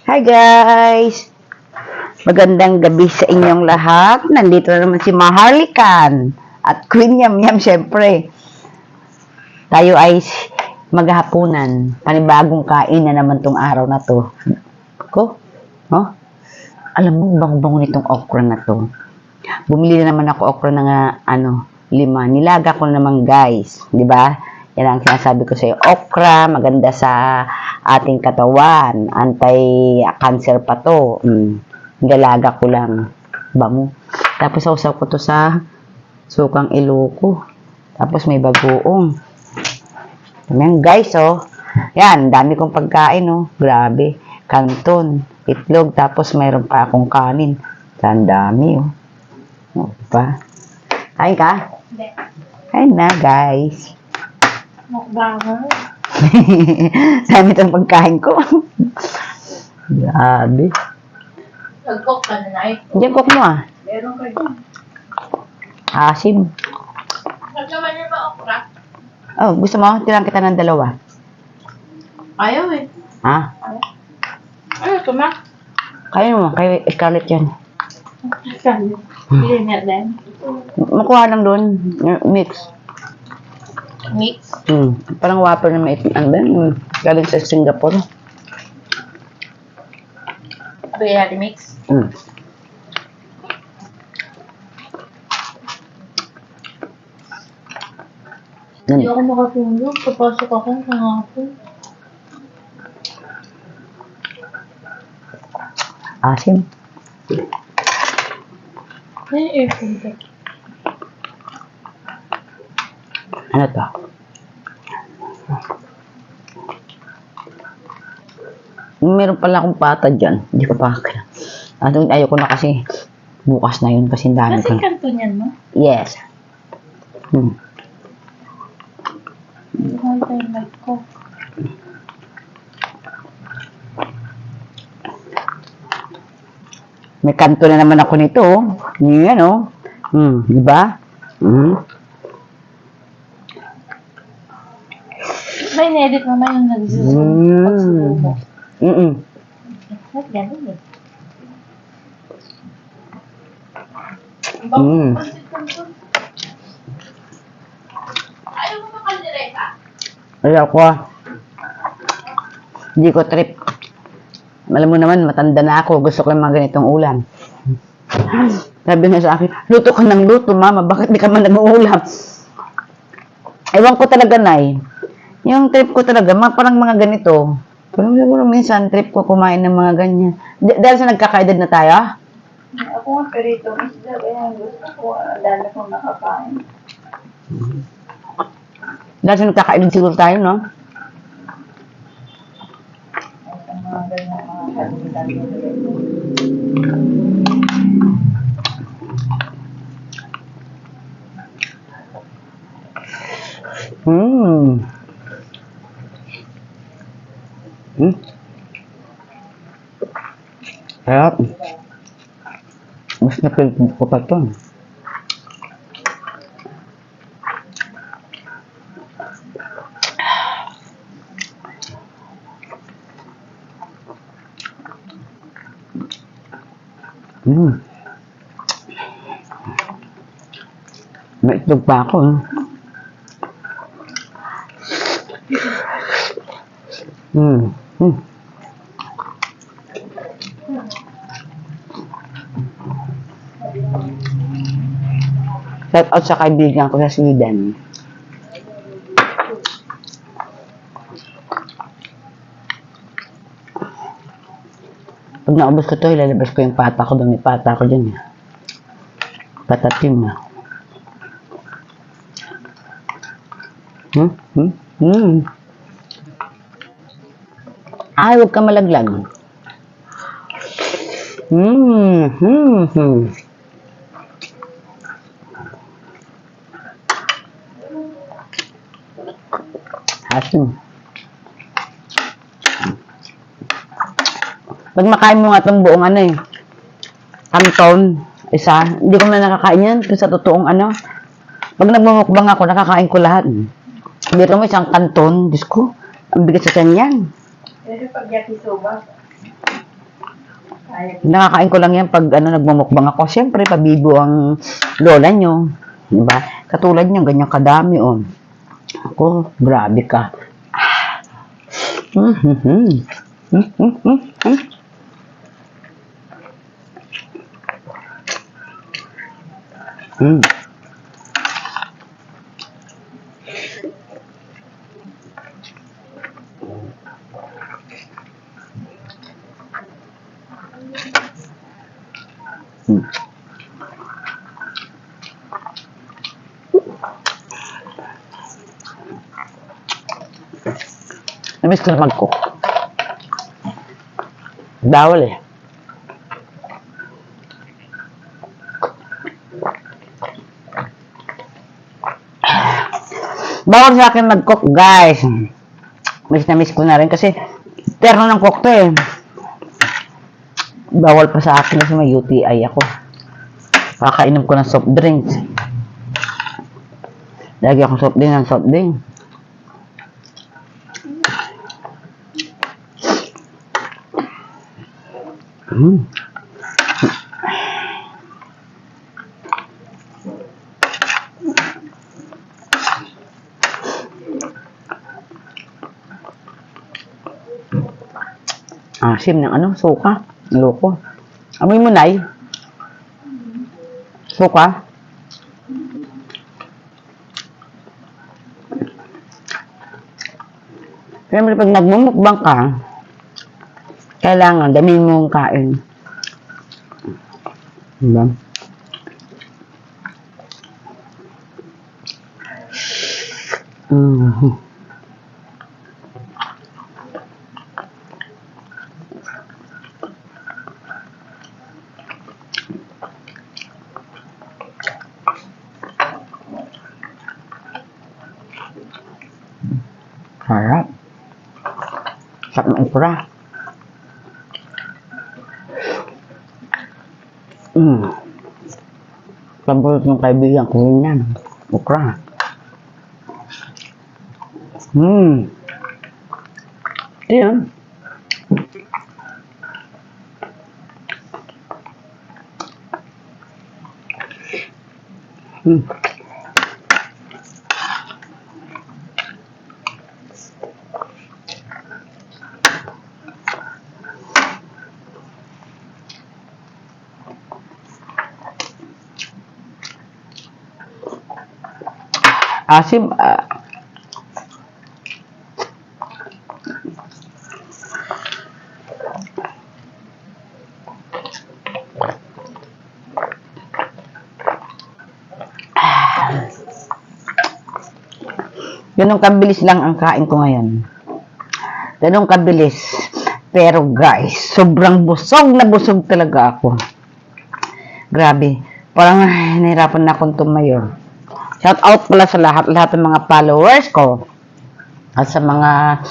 Hi guys! Magandang gabi sa inyong lahat. Nandito na naman si Maharlikan at Queen Yam Yam syempre. Tayo ay maghahaponan. Panibagong kain na naman tong araw na to. Ko? Oh? Alam mo, bango-bango nitong okra na to. Bumili na naman ako okra ng 5. Nilaga ko naman guys. Di ba? Yan ang sinasabi ko sa iyo. Okra, maganda sa ating katawan. Anti-cancer pa to. Galaga ko lang. Bango. Tapos sausaw ko to sa sukang Iloko. Tapos may bagoong. Yan guys, oh. Yan, dami kong pagkain, oh. Grabe. Kanton, itlog, tapos mayroon pa akong kanin. Ang dami, oh. Oh, diba? Kain ka? Hindi. Kain na, guys. Mukbanger. Dami itong pagkain ko. Grabe. Nag-cook ka na, Nay. Diyan, cook mo, ah. Meron ka dyan. Asim. Naglaman niya ba okra? Oh, gusto mo? Tilang kita ng 2. Ayaw eh. Ha? Ayaw ito ma. Kaya mo, kay Scarlett yan. Sabi. Hindi niya din. Makuha lang doon. Mix. Mix. Parang whopper na may ano ba? Galing sa Singapore. Biryani mix. Hindi ako makatulog. Papasok ako sa hapon. Asim. May aircon ka. Ano to? Meron pala akong pata dyan. Hindi ko pa kaya. Ayoko na kasi bukas na yun kasi ang dami ko. Kasi kanto niyan mo? Yes. Mahal tayo mic ko. May kanto na naman ako nito. Yan oh. Di ba? May in-edit naman yung nagsusunod. Pagsubo mo. Ba't ganun eh? Ayaw mo makaldireta? Ayaw ko. Hindi ko trip. Alam mo naman, matanda na ako. Gusto ko yung mga ganitong ulam. Sabi nga sa akin, luto ka ng luto, mama. Bakit di ka man nag-uulam? Ewan ko talaga, Nay. Yung trip ko talaga, parang mga ganito. Parang siguro minsan, trip ko kumain ng mga ganyan. Dahil sa nagkakaedad na tayo? Ako nga, pero itong isda, kaya gusto ko, dala kong nakakain. Dahil sa nagkakaedad siguro tayo, no? Ang mga ganyan, mga kalimutan. Sarap. Mas na-feel ko pa ito. May itlog pa ako. Shout out sa kaibigan ko sa Sweden. Pag naubos ko to, ilalabas ko yung pata ko doon. May pata ko dyan. Patatim na. Ay, huwag ka malaglag. Asim. Pag makain mo nga itong buong kanton, isa, hindi ko na nakakain yan kung sa totoong Pag nagmumukbang ako, nakakain ko lahat. Dito mo isang kanton, Diyos ko, ang bigat sa tiyan yan. Pero pag yakisoba, Nakakain ko lang yan pag nagmumukbang ako. Siyempre, pabibo ang lola nyo. Diba? Katulad nyo, ganyan kadami, oh. Ako, grabe ka. Namiss ko na mag-cook. Bawal eh. Bawal sa akin mag-cook, guys. Miss na miss ko na rin kasi terno ng cook to eh. Bawal pa sa akin kasi may UTI ako. Kakainom ko ng soft drinks. Lagi akong soft drink. Asim ng suka. Loko. Amoy mo, Nay. Suka. Siyempre, pag nagmumukbang ka, kailangan damin mong kain. Diba? Harap. Sarap ng okra. Paborito ng kaibigan ko rin yan. Okra. Ayan. Asim, ganun kabilis lang ang kain ko ngayon. Ganun kabilis. Pero guys, sobrang busog na busog talaga ako. Grabe. Parang nahirapan na akong tumayo. Shout out pala sa lahat ng mga followers ko. At sa mga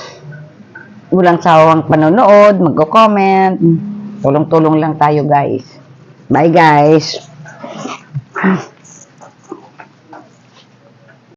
walang sawang panonood, magko-comment. Tulong-tulong lang tayo, guys. Bye, guys.